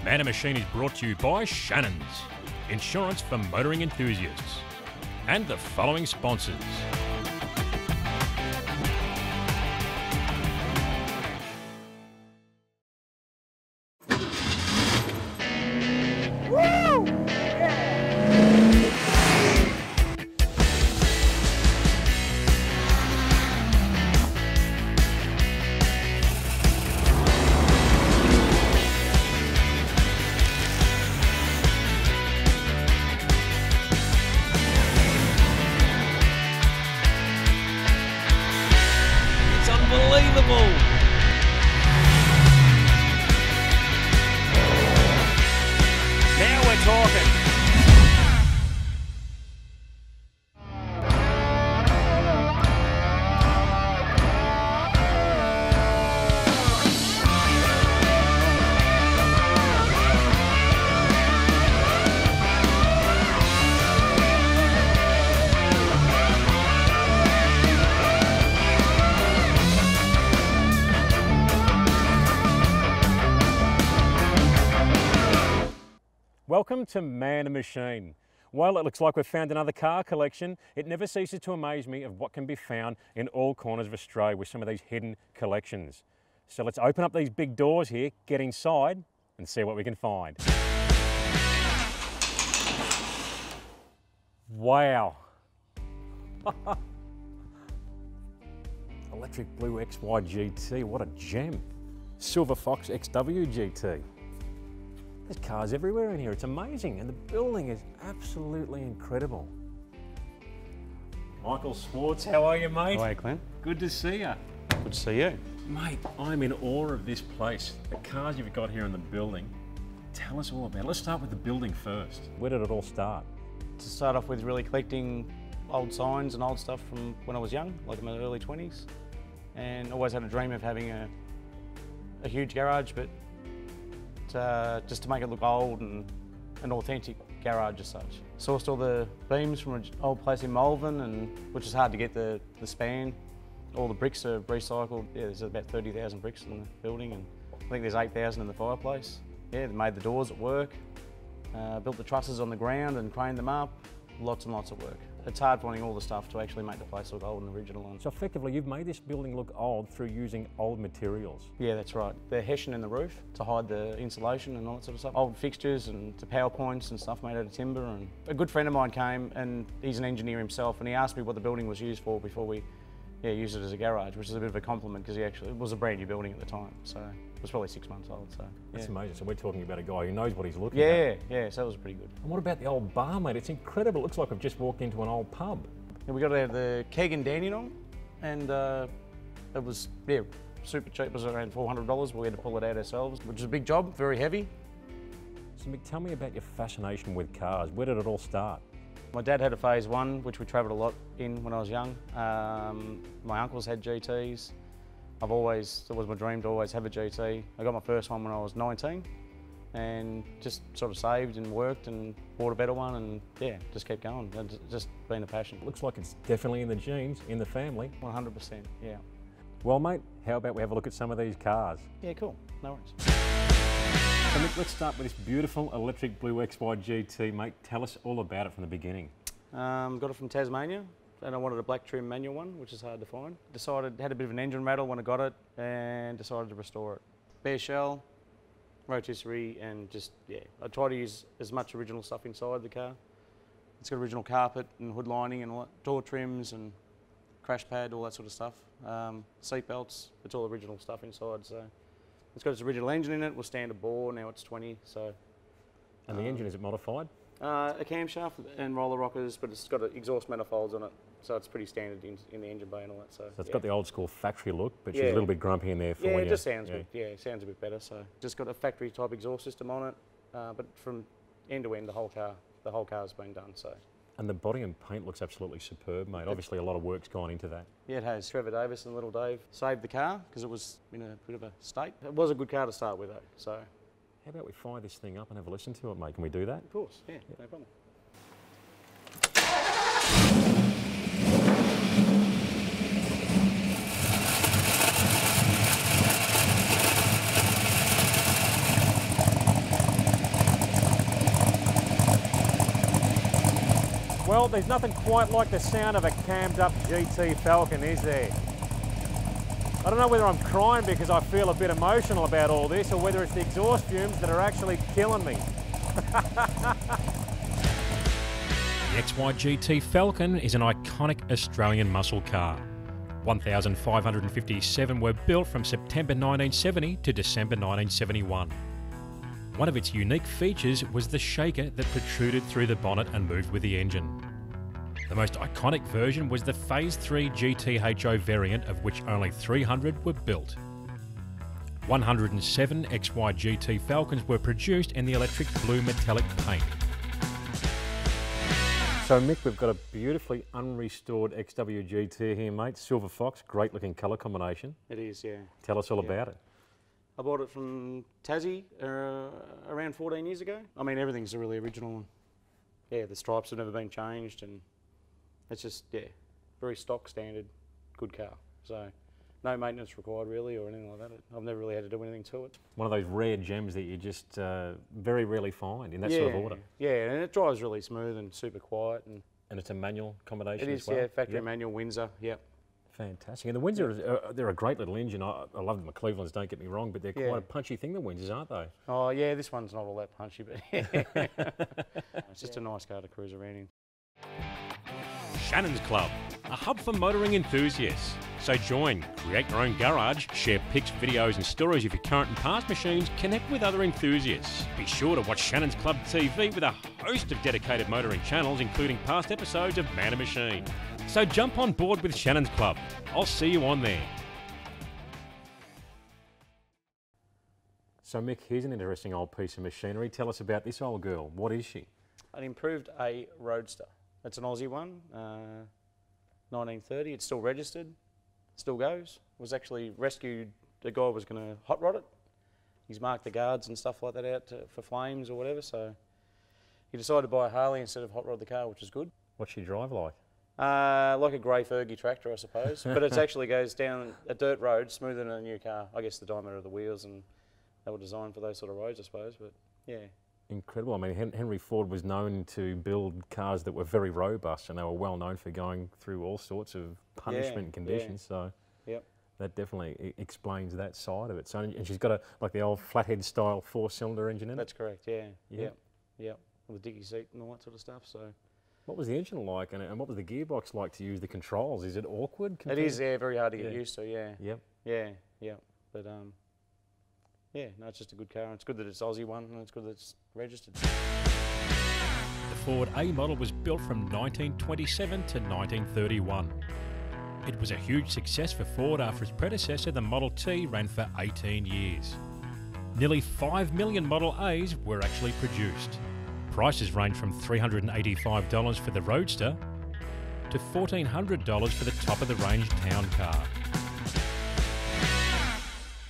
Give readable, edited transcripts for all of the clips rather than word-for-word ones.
Man and Machine is brought to you by Shannons, insurance for motoring enthusiasts, and the following sponsors. Unbelievable! Now we're talking. Welcome to Man and Machine. While it looks like we've found another car collection, it never ceases to amaze me of what can be found in all corners of Australia with some of these hidden collections. So let's open up these big doors here, get inside and see what we can find. Wow. Electric Blue XY GT, what a gem. Silver Fox XW GT. There's cars everywhere in here, it's amazing, and the building is absolutely incredible. Michael Swartz, how are you, mate? How are you, Clint? Good to see you. Good to see you. Mate, I'm in awe of this place. The cars you've got here in the building. Tell us all about it. Let's start with the building first. Where did it all start? To start off with, really collecting old signs and old stuff from when I was young, like in my early 20s, and always had a dream of having a huge garage, but just to make it look old and an authentic garage as such. Sourced all the beams from an old place in Malvern, which is hard to get the span. All the bricks are recycled. Yeah, there's about 30,000 bricks in the building, and I think there's 8,000 in the fireplace. Yeah, they made the doors at work, built the trusses on the ground and craned them up. Lots and lots of work. It's hard finding all the stuff to actually make the place look old and original. So effectively, you've made this building look old through using old materials. Yeah, that's right. The hessian in the roof to hide the insulation and all that sort of stuff. Old fixtures and the power points and stuff made out of timber. And a good friend of mine came, and he's an engineer himself, and he asked me what the building was used for before we used it as a garage, which is a bit of a compliment because it was a brand new building at the time. So it was probably 6 months old. So that's amazing. So we're talking about a guy who knows what he's looking at. Yeah, so that was pretty good. And what about the old bar, mate? It's incredible. It looks like we've just walked into an old pub. And we got out the keg and Dandenong, and it was super cheap. It was around $400, but we had to pull it out ourselves, which is a big job, very heavy. So Mick, tell me about your fascination with cars. Where did it all start? My dad had a Phase 1, which we travelled a lot in when I was young. My uncles had GTs. It was my dream to always have a GT. I got my first one when I was 19 and just sort of saved and worked and bought a better one, and just kept going. It's just been a passion. Looks like it's definitely in the genes, in the family. 100%, yeah. Well, mate, how about we have a look at some of these cars? Yeah, cool, no worries. So Mick, let's start with this beautiful electric Blue XY GT, mate. Tell us all about it from the beginning. Got it from Tasmania, and I wanted a black trim manual one, which is hard to find. Had a bit of an engine rattle when I got it, and decided to restore it. Bare shell, rotisserie, and I try to use as much original stuff inside the car. It's got original carpet and hood lining and all that, door trims and crash pad, all that sort of stuff. Seat belts, it's all original stuff inside. So it's got its original engine in it, was standard bore, now it's 20. So. And the engine, is it modified? A camshaft and roller rockers, but it's got exhaust manifolds on it, so it's pretty standard in the engine bay and all that. So it's got the old school factory look, but she's a little bit grumpy in there for you. Yeah, it just sounds good. Yeah, it sounds a bit better. So just got a factory type exhaust system on it, but from end to end, the whole car's been done. So. And the body and paint looks absolutely superb, mate. Obviously, a lot of work's gone into that. Yeah, it has. Trevor Davis and Little Dave saved the car because it was in a bit of a state. It was a good car to start with, though. So. How about we fire this thing up and have a listen to it, mate? Can we do that? Of course. Yeah. No problem. Well, there's nothing quite like the sound of a cammed up GT Falcon, is there? I don't know whether I'm crying because I feel a bit emotional about all this or whether it's the exhaust fumes that are actually killing me. The XYGT Falcon is an iconic Australian muscle car. 1,557 were built from September 1970 to December 1971. One of its unique features was the shaker that protruded through the bonnet and moved with the engine. The most iconic version was the Phase 3 GTHO variant, of which only 300 were built. 107 XYGT Falcons were produced in the electric blue metallic paint. So Mick, we've got a beautifully unrestored XWGT here, mate. Silver Fox, great looking colour combination. It is, yeah. Tell us all about it. I bought it from Tassie around 14 years ago. I mean, everything's really original. Yeah, the stripes have never been changed, and it's just, yeah, very stock standard, good car. So no maintenance required really or anything like that. I've never really had to do anything to it. One of those rare gems that you just very rarely find in that sort of order. Yeah, and it drives really smooth and super quiet. And it's a manual combination as well? It is, yeah, factory manual Windsor, yep. Fantastic. And the Windsor, they're a great little engine. I love the McClevelands, don't get me wrong, but they're quite a punchy thing, the Windsors, aren't they? Oh, yeah, this one's not all that punchy, but it's just a nice car to cruise around in. Shannons Club, a hub for motoring enthusiasts. So join, create your own garage, share pics, videos and stories of your current and past machines, connect with other enthusiasts. Be sure to watch Shannons Club TV with a host of dedicated motoring channels, including past episodes of Man and Machine. So jump on board with Shannons Club. I'll see you on there. So Mick, here's an interesting old piece of machinery. Tell us about this old girl. What is she? An improved A Roadster. It's an Aussie one, 1930. It's still registered, still goes. Was actually rescued. The guy was going to hot rod it. He's marked the guards and stuff like that out for flames or whatever. So he decided to buy a Harley instead of hot rod the car, which is good. What's she drive like? Like a grey Fergie tractor, I suppose. But it actually goes down a dirt road smoother than a new car. I guess the diameter of the wheels, and they were designed for those sort of roads, I suppose. But yeah. Incredible. I mean, Henry Ford was known to build cars that were very robust, and they were well known for going through all sorts of punishment conditions. So that definitely explains that side of it. So, and she's got like the old flathead style 4-cylinder engine in it. That's correct. Yeah. With the dicky seat and all that sort of stuff. So. What was the engine like, and what was the gearbox like to use the controls? Is it awkward? It is, yeah, very hard to get used to, yeah. Yep. Yeah. But yeah, no, it's just a good car. And it's good that it's Aussie one, and it's good that it's registered. The Ford A model was built from 1927 to 1931. It was a huge success for Ford after its predecessor, the Model T, ran for 18 years. Nearly 5 million Model A's were actually produced. Prices range from $385 for the Roadster to $1,400 for the top-of-the-range town car.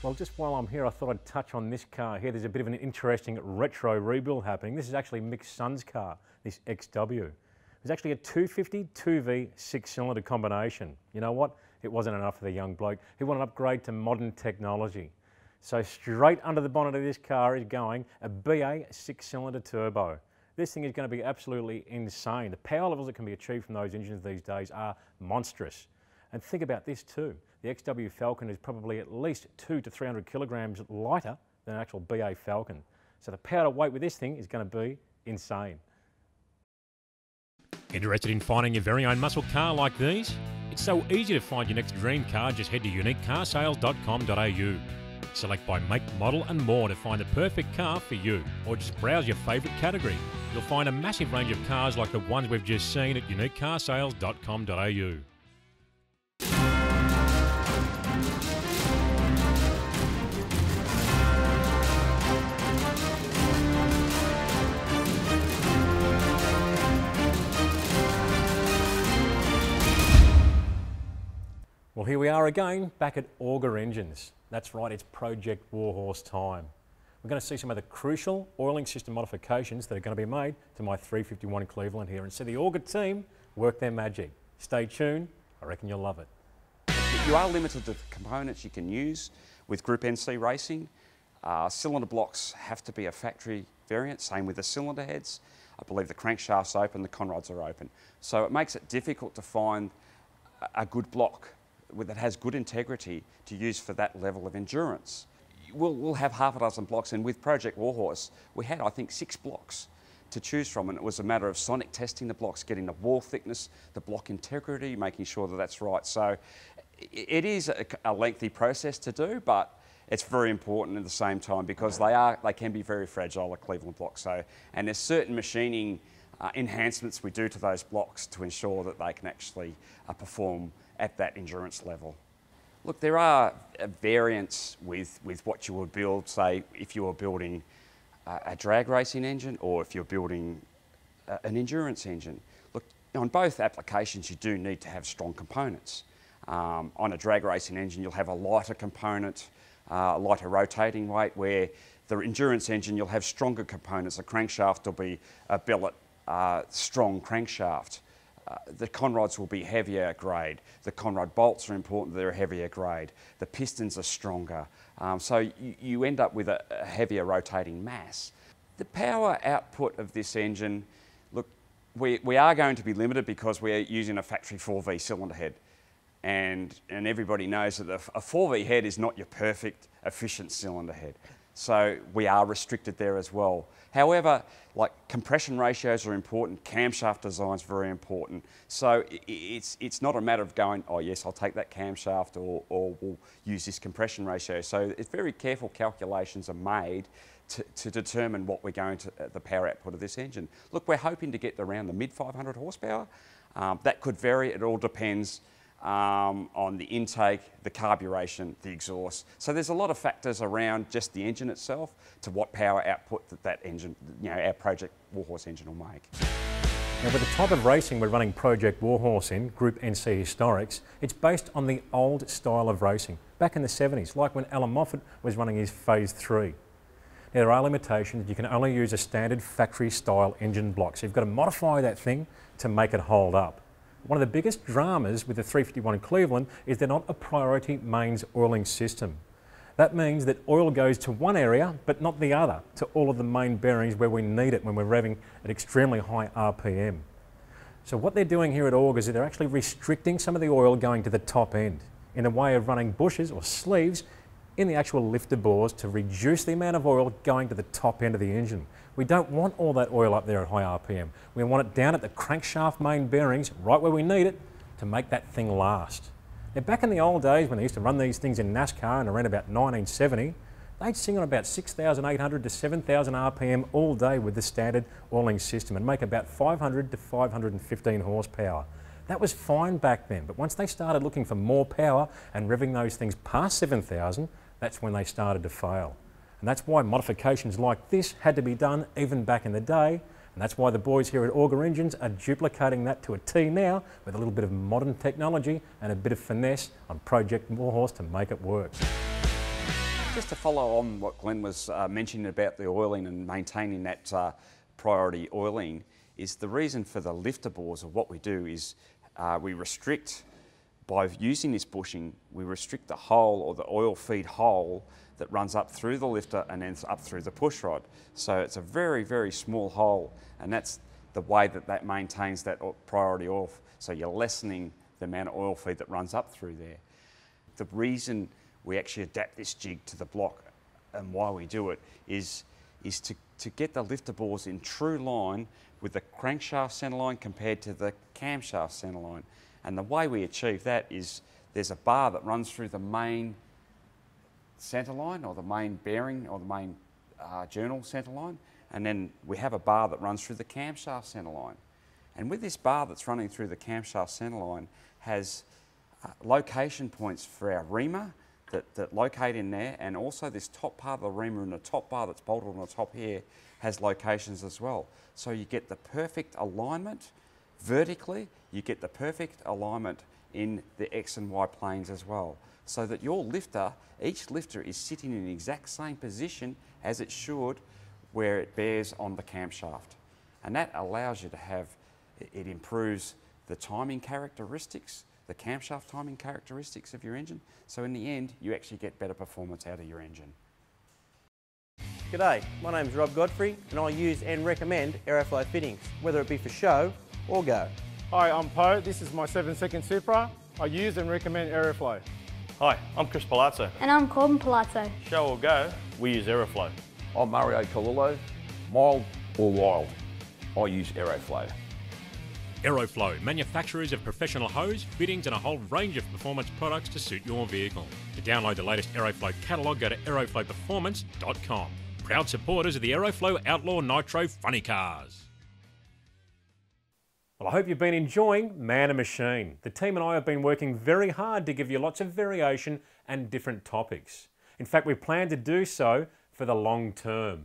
Well, just while I'm here, I thought I'd touch on this car here. There's a bit of an interesting retro rebuild happening. This is actually Mick's son's car, this XW. It was actually a 250 2V 6-cylinder combination. You know what? It wasn't enough for the young bloke. He wanted an upgrade to modern technology. So straight under the bonnet of this car is going a BA 6-cylinder turbo. This thing is going to be absolutely insane. The power levels that can be achieved from those engines these days are monstrous. And think about this too. The XW Falcon is probably at least 200 to 300 kilograms lighter than an actual BA Falcon. So the power to weight with this thing is going to be insane. Interested in finding your very own muscle car like these? It's so easy to find your next dream car. Just head to uniquecarsales.com.au. Select by make, model and more to find the perfect car for you, or just browse your favourite category. You'll find a massive range of cars like the ones we've just seen at uniquecarsales.com.au. Well, here we are again, back at Auger Engines. That's right, it's Project Warhorse time. We're going to see some of the crucial oiling system modifications that are going to be made to my 351 Cleveland here, and see the Auger team work their magic. Stay tuned, I reckon you'll love it. You are limited to the components you can use with Group NC racing. Cylinder blocks have to be a factory variant, same with the cylinder heads. I believe the crankshaft's open, the conrods are open. So it makes it difficult to find a good block that has good integrity to use for that level of endurance. We'll have half a dozen blocks, and with Project Warhorse, we had, I think, 6 blocks to choose from, and it was a matter of sonic testing the blocks, getting the wall thickness, the block integrity, making sure that that's right. So it is a lengthy process to do, but it's very important at the same time because they can be very fragile, the Cleveland blocks. So, and there's certain machining enhancements we do to those blocks to ensure that they can actually perform at that endurance level. Look, there are variants with what you would build, say, if you were building a drag racing engine or if you're building an endurance engine. Look, on both applications, you do need to have strong components. On a drag racing engine, you'll have a lighter component, lighter rotating weight, where the endurance engine, you'll have stronger components. The crankshaft will be a billet, strong crankshaft. The conrods will be heavier grade. The conrod bolts are important, they're a heavier grade. The pistons are stronger. So you end up with a heavier rotating mass. The power output of this engine, look, we are going to be limited because we're using a factory 4V cylinder head. And everybody knows that a 4V head is not your perfect, efficient cylinder head. So we are restricted there as well. However, like compression ratios are important, camshaft design is very important. So it's not a matter of going, oh yes, I'll take that camshaft or we'll use this compression ratio. So it's very careful calculations are made to determine what we're going to, the power output of this engine. Look, we're hoping to get around the mid 500 horsepower. That could vary, it all depends on the intake, the carburation, the exhaust. So there's a lot of factors around just the engine itself to what power output that engine, our Project Warhorse engine will make. Now, with the type of racing we're running Project Warhorse in, Group NC Historics, it's based on the old style of racing, back in the 70s, like when Alan Moffat was running his Phase 3. Now, there are limitations. You can only use a standard factory-style engine block, so you've got to modify that thing to make it hold up. One of the biggest dramas with the 351 Cleveland is they're not a priority mains oiling system. That means that oil goes to one area but not the other, to all of the main bearings where we need it when we're revving at extremely high RPM. So what they're doing here at Augers is they're actually restricting some of the oil going to the top end in a way of running bushes or sleeves in the actual lifter bores to reduce the amount of oil going to the top end of the engine. We don't want all that oil up there at high RPM. We want it down at the crankshaft main bearings, right where we need it, to make that thing last. Now, back in the old days when they used to run these things in NASCAR and around about 1970, they'd sing on about 6,800 to 7,000 RPM all day with the standard oiling system and make about 500 to 515 horsepower. That was fine back then, but once they started looking for more power and revving those things past 7,000, that's when they started to fail. And that's why modifications like this had to be done even back in the day, and that's why the boys here at Auger Engines are duplicating that to a T now with a little bit of modern technology and a bit of finesse on Project Warhorse to make it work. Just to follow on what Glenn was mentioning about the oiling and maintaining that priority oiling, is the reason for the lifter bores, or what we do is we restrict, by using this bushing, we restrict the hole or the oil feed hole that runs up through the lifter and then up through the push rod. So it's a very, very small hole, and that's the way that maintains that priority oil. So you're lessening the amount of oil feed that runs up through there. The reason we actually adapt this jig to the block and why we do it is to get the lifter bores in true line with the crankshaft centerline compared to the camshaft centerline. And the way we achieve that is there's a bar that runs through the main centerline or the main bearing or the main journal centerline, and then we have a bar that runs through the camshaft centerline. And with this bar that's running through the camshaft centerline has location points for our reamer that locate in there, and also this top part of the reamer and the top bar that's bolted on the top here has locations as well. So you get the perfect alignment vertically, you get the perfect alignment in the X and Y planes as well, so that your lifter, each lifter is sitting in the exact same position as it should where it bears on the camshaft. And that allows you to have, it improves the timing characteristics, the camshaft timing characteristics of your engine. So in the end, you actually get better performance out of your engine. G'day, my name's Rob Godfrey and I use and recommend Aeroflow fittings, whether it be for show or go. Hi, I'm Poe. This is my 7-second Supra. I use and recommend Aeroflow. Hi, I'm Chris Palazzo. And I'm Corbin Palazzo. Show or go, we use Aeroflow. I'm Mario Colillo. Mild or wild, I use Aeroflow. Aeroflow, manufacturers of professional hose, fittings and a whole range of performance products to suit your vehicle. To download the latest Aeroflow catalogue, go to aeroflowperformance.com. Proud supporters of the Aeroflow Outlaw Nitro Funny Cars. Well, I hope you've been enjoying Man and Machine. The team and I have been working very hard to give you lots of variation and different topics. In fact, we plan to do so for the long term.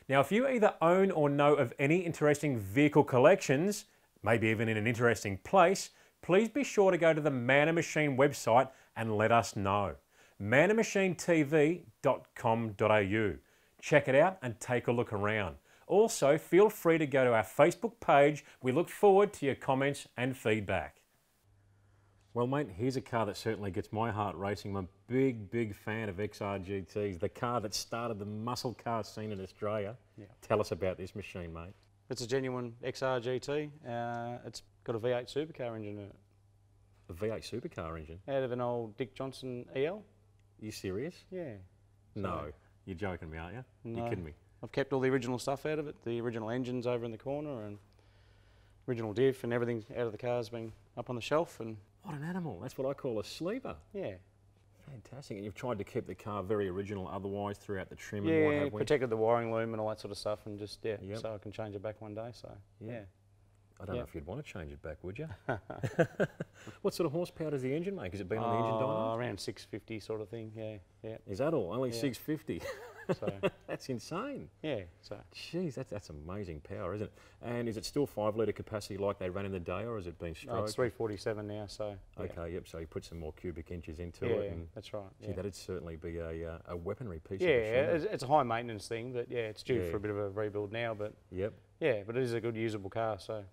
Now, if you either own or know of any interesting vehicle collections, maybe even in an interesting place, please be sure to go to the Man and Machine website and let us know. manandmachinetv.com.au. Check it out and take a look around. Also, feel free to go to our Facebook page. We look forward to your comments and feedback. Well, mate, here's a car that certainly gets my heart racing. I'm a big fan of XRGTs, the car that started the muscle car scene in Australia. Yeah. Tell us about this machine, mate. It's a genuine XRGT. It's got a V8 supercar engine in it. A V8 supercar engine? Out of an old Dick Johnson EL. Are you serious? Yeah. No. You're joking me, aren't you? No. You're kidding me. I've kept all the original stuff out of it. The original engine's over in the corner and original diff and everything out of the car's been up on the shelf. And what an animal. That's what I call a sleeper. Yeah. Fantastic. And you've tried to keep the car very original otherwise throughout the trim and what Yeah, have we? protected the wiring loom and all that sort of stuff and just, yeah, Yep. so I can change it back one day, so, yeah. I don't know if you'd want to change it back, would you? What sort of horsepower does the engine make? Has it been on the engine dyno? Around 650 sort of thing, yeah. Is that all? Only Yeah. 650? So, That's insane. yeah, so. Jeez, that's amazing power, isn't it? And is it still 5 litre capacity like they ran in the day, or has it been stroked? No, it's 347 now, so. Yeah. Okay, yep, so you put some more cubic inches into Yeah, it. And that's right. gee, Yeah, that'd certainly be a weaponry piece yeah, of machinery. it's a high maintenance thing, but yeah, it's due Yeah. for a bit of a rebuild now, but Yep. yeah, but it is a good usable car, so.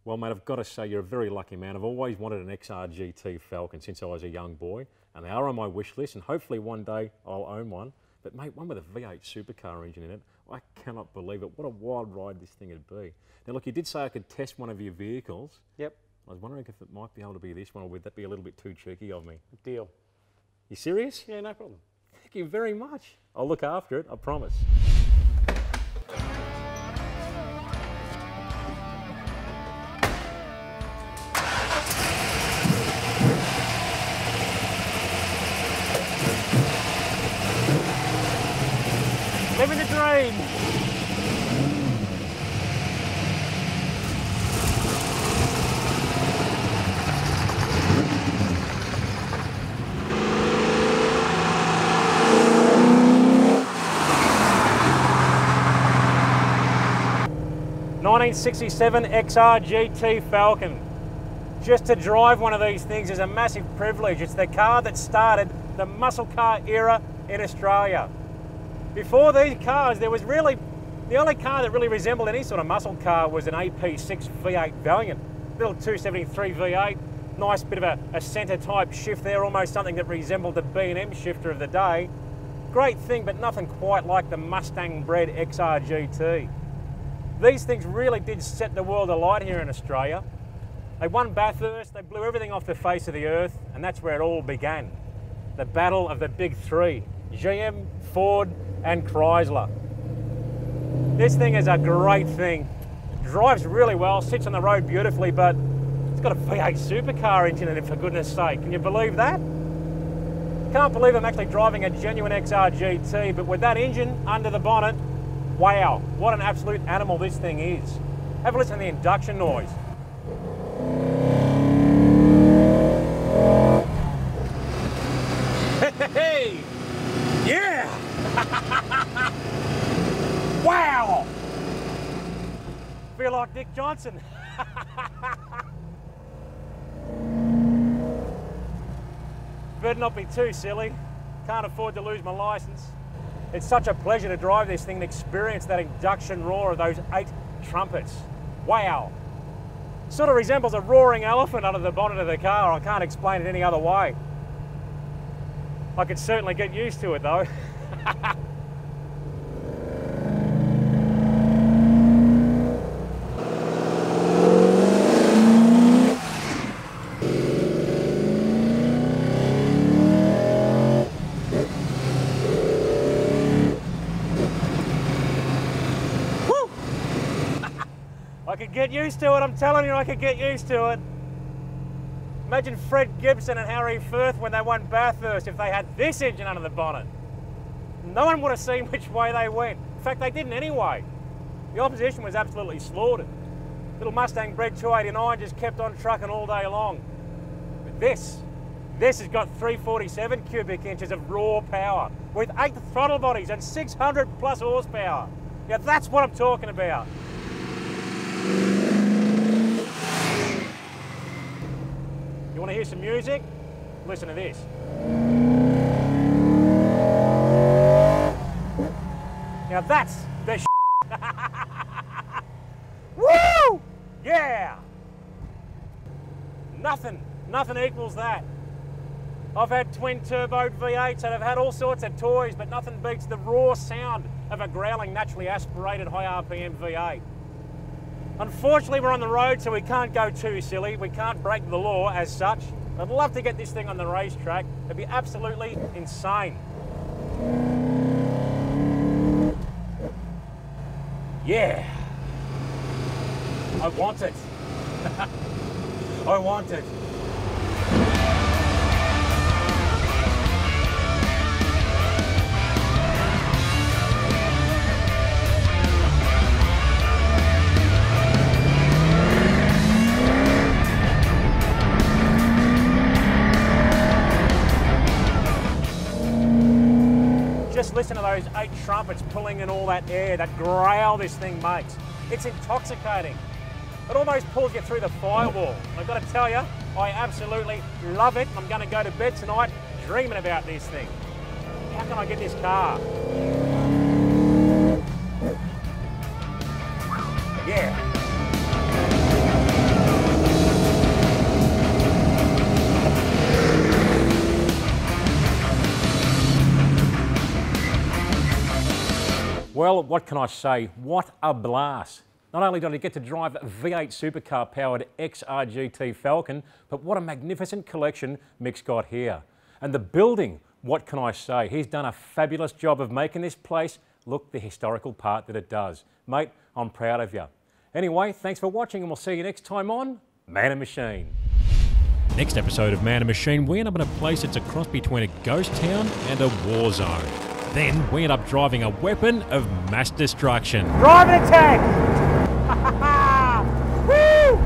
Well, mate, I've got to say you're a very lucky man. I've always wanted an XRGT Falcon since I was a young boy, and they are on my wish list, and hopefully one day I'll own one. But, mate, one with a V8 supercar engine in it, I cannot believe it. What a wild ride this thing would be. Now, look, you did say I could test one of your vehicles. Yep. I was wondering if it might be able to be this one, or would that be a little bit too cheeky of me? Deal. You serious? Yeah, no problem. Thank you very much. I'll look after it, I promise. Living the dream. '67 XR GT Falcon. Just to drive one of these things is a massive privilege. It's the car that started the muscle car era in Australia. Before these cars, there was really, the only car that really resembled any sort of muscle car was an AP6 V8 Valiant. Little 273 V8, nice bit of a centre type shift there, almost something that resembled the B&M shifter of the day. Great thing, but nothing quite like the Mustang bred XR GT. These things really did set the world alight here in Australia. They won Bathurst, they blew everything off the face of the earth, and that's where it all began. The battle of the big three, GM, Ford, and Chrysler. This thing is a great thing. Drives really well, sits on the road beautifully, but it's got a V8 supercar engine in it, for goodness sake. Can you believe that? Can't believe I'm actually driving a genuine XR GT, but with that engine under the bonnet, wow, what an absolute animal this thing is. Have a listen to the induction noise. Hey! Yeah! Wow! Feel like Dick Johnson. Better not be too silly. Can't afford to lose my license. It's such a pleasure to drive this thing and experience that induction roar of those 8 trumpets. Wow. Sort of resembles a roaring elephant under the bonnet of the car. I can't explain it any other way. I could certainly get used to it though. could get used to it, I'm telling you, I could get used to it. Imagine Fred Gibson and Harry Firth when they won Bathurst if they had this engine under the bonnet. No one would have seen which way they went. In fact, they didn't anyway. The opposition was absolutely slaughtered. Little Mustang bred 289 just kept on trucking all day long. But this has got 347 cubic inches of raw power with 8 throttle bodies and 600 plus horsepower. Yeah, that's what I'm talking about. You want to hear some music? Listen to this. Now that's the Woo! Yeah! Nothing equals that. I've had twin turbo V8s and I've had all sorts of toys, but nothing beats the raw sound of a growling, naturally aspirated high RPM V8. Unfortunately, we're on the road, so we can't go too silly. We can't break the law as such. I'd love to get this thing on the racetrack. It'd be absolutely insane. Yeah. I want it. I want it. Just listen to those 8 trumpets pulling in all that air, that growl this thing makes. It's intoxicating. It almost pulls you through the firewall. I've got to tell you, I absolutely love it. I'm going to go to bed tonight dreaming about this thing. How can I get this car? Yeah. Well, what can I say? What a blast. Not only did I get to drive a V8 supercar powered XRGT Falcon, but what a magnificent collection Mick's got here. And the building, what can I say? He's done a fabulous job of making this place look the historical part that it does. Mate, I'm proud of you. Anyway, thanks for watching and we'll see you next time on Man and Machine. Next episode of Man and Machine, we end up in a place that's a cross between a ghost town and a war zone. Then we end up driving a weapon of mass destruction. Drive an attack! Woo!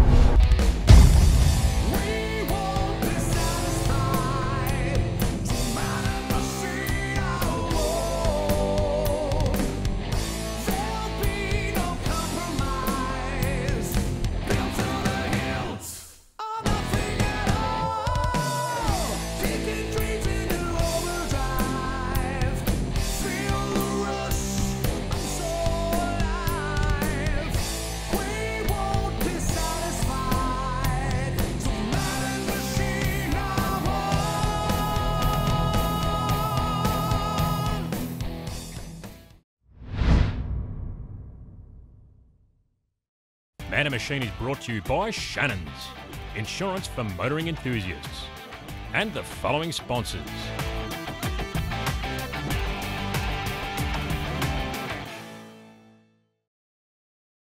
Man and Machine is brought to you by Shannons, insurance for motoring enthusiasts, and the following sponsors.